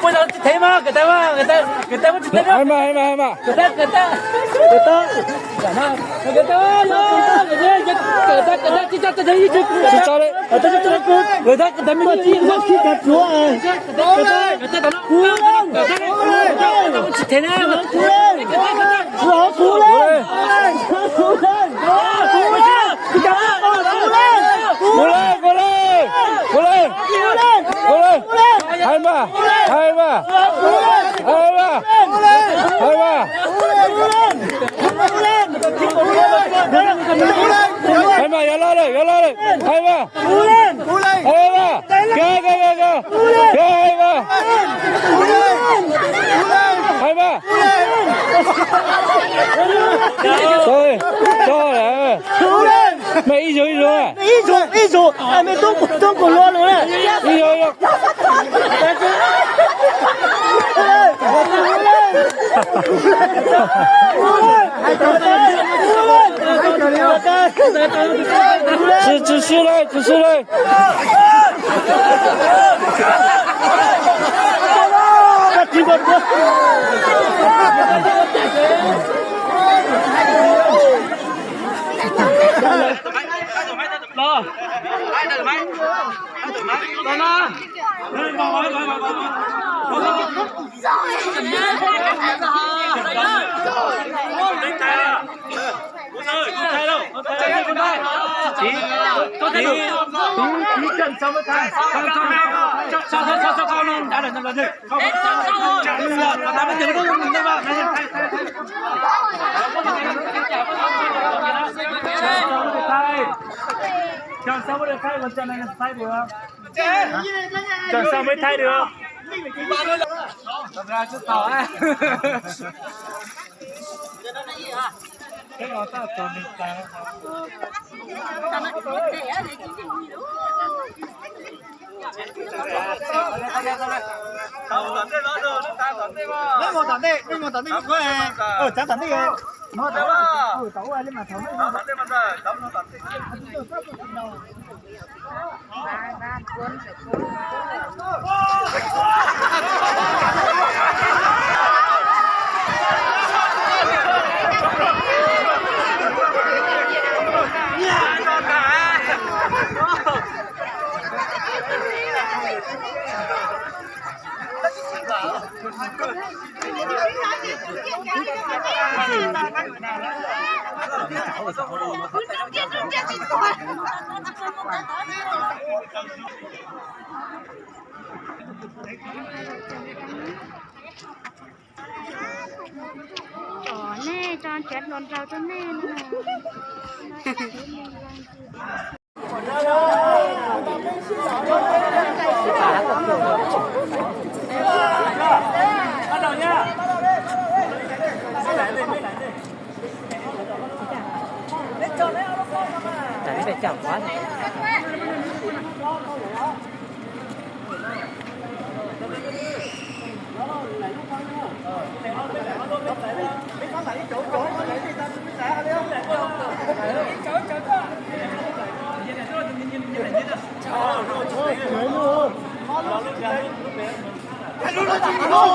bây giờ thấy mà người ta muốn chết đó. Em mà. Người ta chỉ cho tôi thấy chứ. Người ta mình chỉ có khi cả chúa à. Người ta muốn chết thế nào? Cú lên. Hai ba. Hai ba, giờ lo đây. Hai ba. Hai ba. Cho này. Mày ý rồi à? Ý rồi. Mày tung của luôn rồi này. Ý rồi. Chỉ吃嘞。Chỉ cần xong mới thay. Sao con luôn đã là gì? Không. Ta mới dừng đó mình đi vào. Chọn sao mới được thay, còn chọn này là thay được. Chọn sao mới thay được. Làm ra chút tỏ á. Cái ngõ ta còn mình ta. Nè, tròn chết lộn rau cho nè nè. Bắt đầu nha. Tại phải chậm quá. Hãy subscribe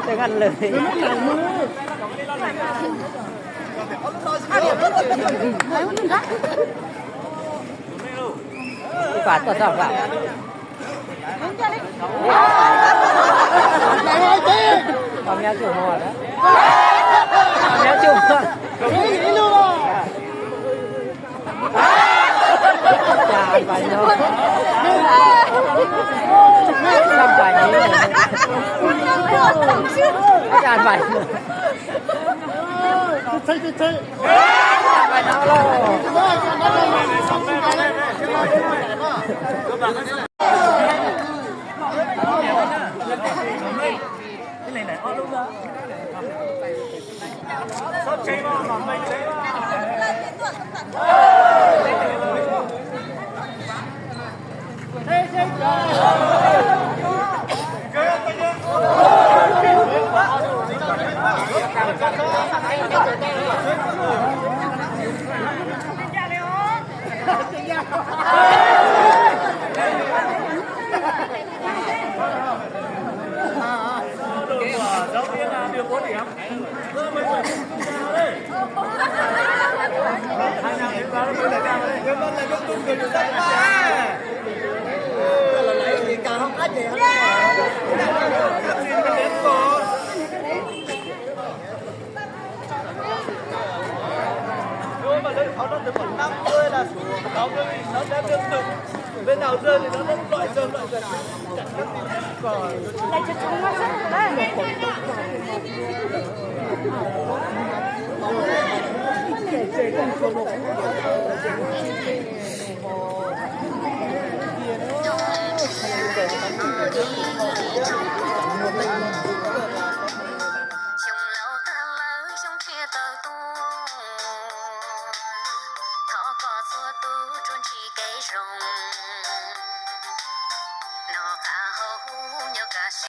จะกันเลยที่ฝาดตัวสอบละความยาวจุ่มหัวแล้วความยาวจุ่มหัวจานไปเนาะจานไปนี้จานไปไปน้องโลcái này ó đúng đó sốt cháy mà mỏng manh cháy giáo viên là điều 4 điểm. Hai năm điểm vào nó lại càng lên. Vân là giúp tung người được ra mà. Là lấy thì càng không ách gì hết. Xin cái đến cô. Nếu mà lên nó được khoảng 50 là xuống 60 nó sẽ tiếp tục. Bên nào rơi thì nó loại rơi. Lại cho chúng nó rất là đấy.